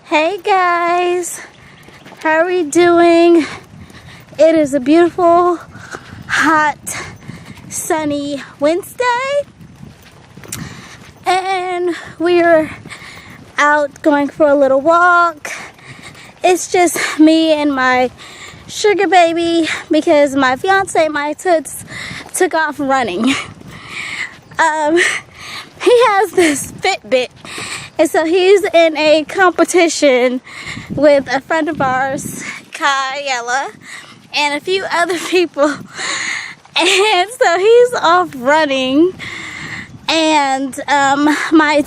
Hey guys, how are we doing? It is a beautiful, hot, sunny Wednesday, and we're out going for a little walk. It's just me and my sugar baby because my fiance, my toots, took off running. He has this Fitbit, and so he's in a competition with a friend of ours, Kyella, and a few other people. And so he's off running, and my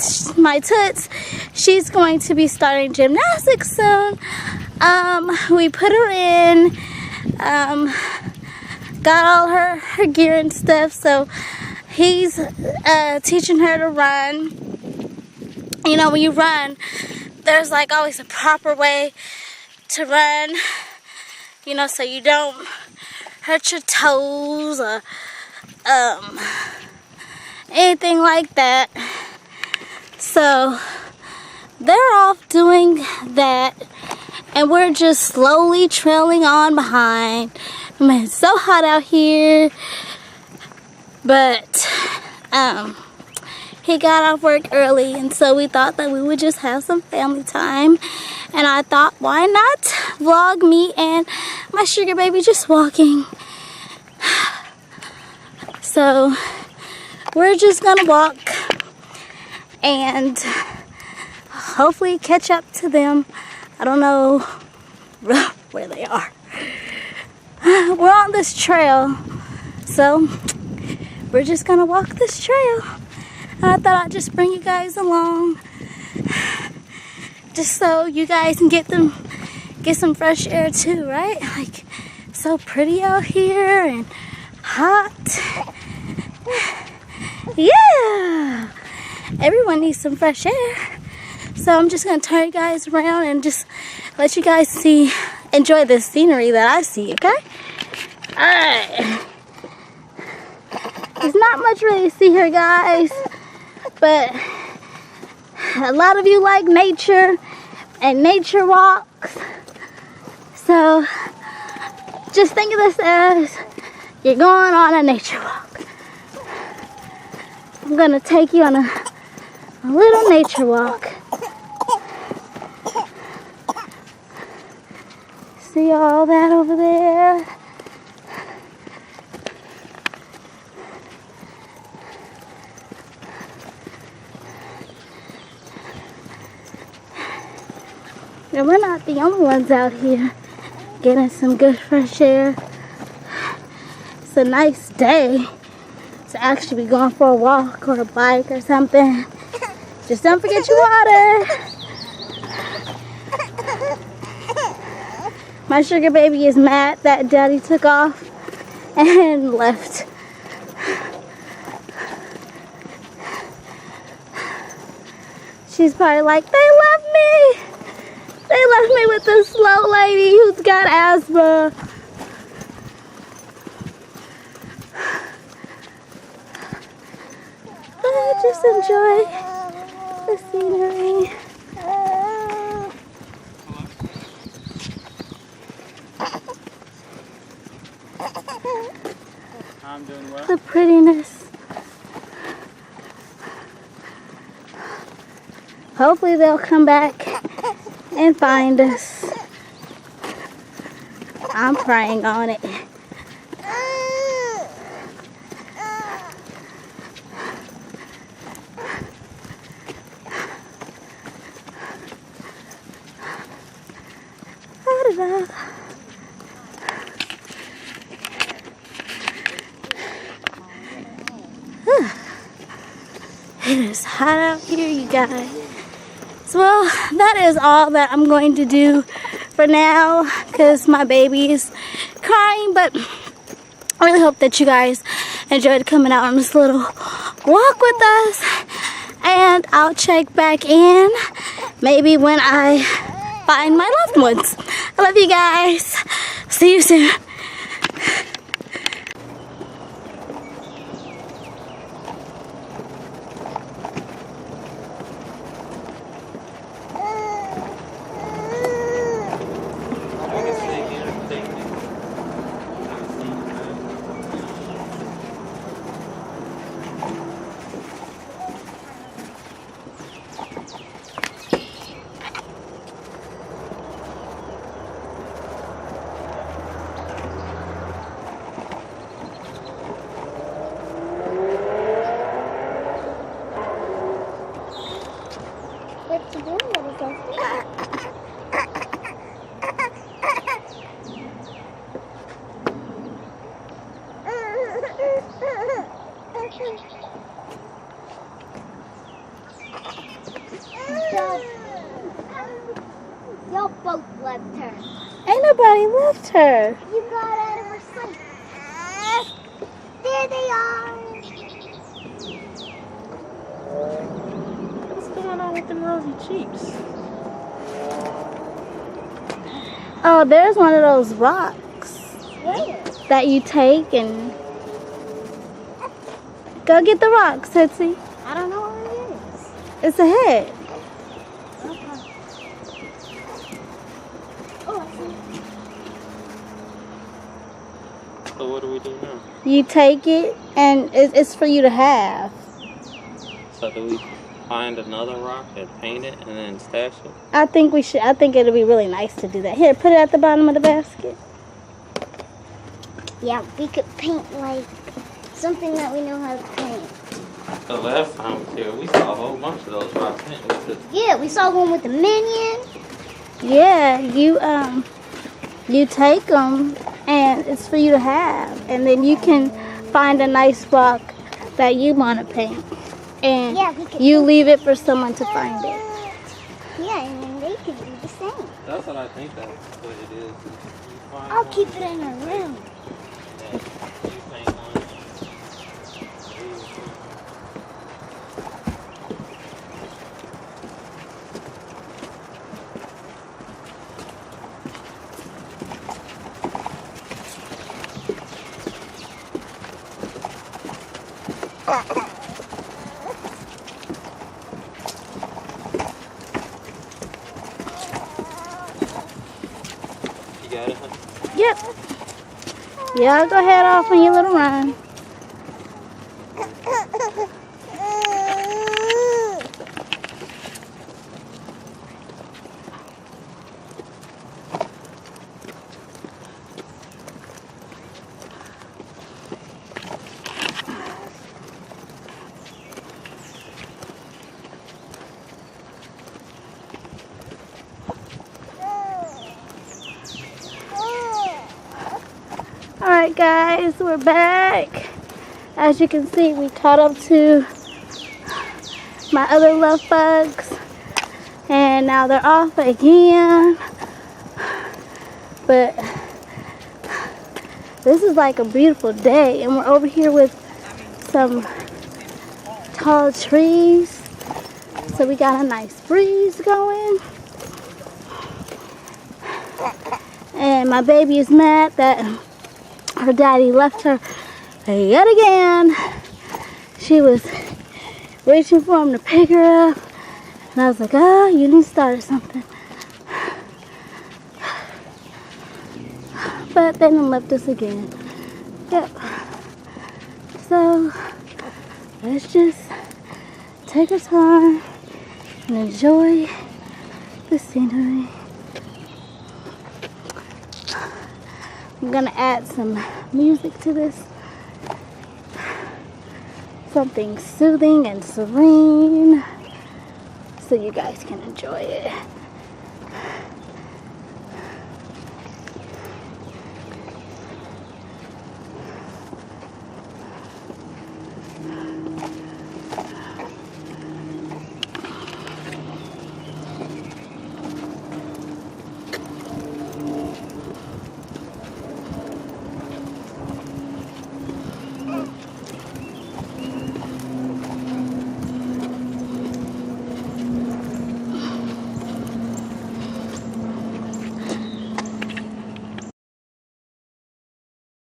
toots, she's going to be starting gymnastics soon. We put her in, got all her gear and stuff, so he's teaching her to run. You know, when you run, there's like always a proper way to run, you know, so you don't hurt your toes or anything like that. So they're off doing that, and we're just slowly trailing on behind. I mean, it's so hot out here, but he got off work early, and so we thought that we would just have some family time. And I thought, why not vlog me and my sugar baby just walking? So we're just gonna walk and hopefully catch up to them. I don't know where they are. We're on this trail, so we're just gonna walk this trail. I thought I'd just bring you guys along, just so you guys can get some fresh air too, right? Like, so pretty out here and hot. Yeah, everyone needs some fresh air. So I'm just gonna turn you guys around and just let you guys enjoy the scenery that I see, okay? All right. There's not much really to see here, guys, but a lot of you like nature and nature walks. So just think of this as you're going on a nature walk. I'm gonna take you on a little nature walk. See all that over there? And we're not the only ones out here getting some good fresh air. It's a nice day to actually be going for a walk or a bike or something. Just don't forget your water. My sugar baby is mad that Daddy took off and left. She's probably like, they left me. They left me with this slow lady who's got asthma. But just enjoy the scenery. I'm doing well. The prettiness. Hopefully they'll come back and find us. I'm praying on it. It is hot out here, you guys. So, well, that is all that I'm going to do for now because my baby is crying, but I really hope that you guys enjoyed coming out on this little walk with us, and I'll check back in maybe when I find my loved ones. I love you guys. See you soon. what you're doing, little Sophie. Y'all both left her. Ain't nobody left her. You got out of her sight. There they are. What's going on with them rosy cheeks? Oh, there's one of those rocks Where? that you take and go get the rock, Tootsie. I don't know what it is. It's a head. Okay. Oh, I see. So what do we do now? You take it and it's for you to have. So do we find another rock and paint it and then stash it? I think we should. I think it'll be really nice to do that. Here, put it at the bottom of the basket. Yeah, we could paint like something that we know how to paint. The last time we was here, we saw a whole bunch of those rocks. Yeah, we saw one with the minion. Yeah, you take them and it's for you to have, and then you can find a nice rock that you want to paint, and Yeah, we could you paint. leave it for someone to find it. Yeah, and then they could do the same. That's what I think that's what it is. You find I'll one, keep it in our room. and you paint one. You got it, huh? Yep. Yeah, go ahead off on your little run. Alright guys, we're back. As you can see, we caught up to my other love bugs, and now they're off again. But this is like a beautiful day, and we're over here with some tall trees, so we got a nice breeze going. And my baby is mad that her daddy left her yet again. She was reaching for him to pick her up, and I was like, oh, you need to start something. But they done left us again. Yep. So let's just take our time and enjoy the scenery. I'm gonna add some music to this. Something soothing and serene so you guys can enjoy it.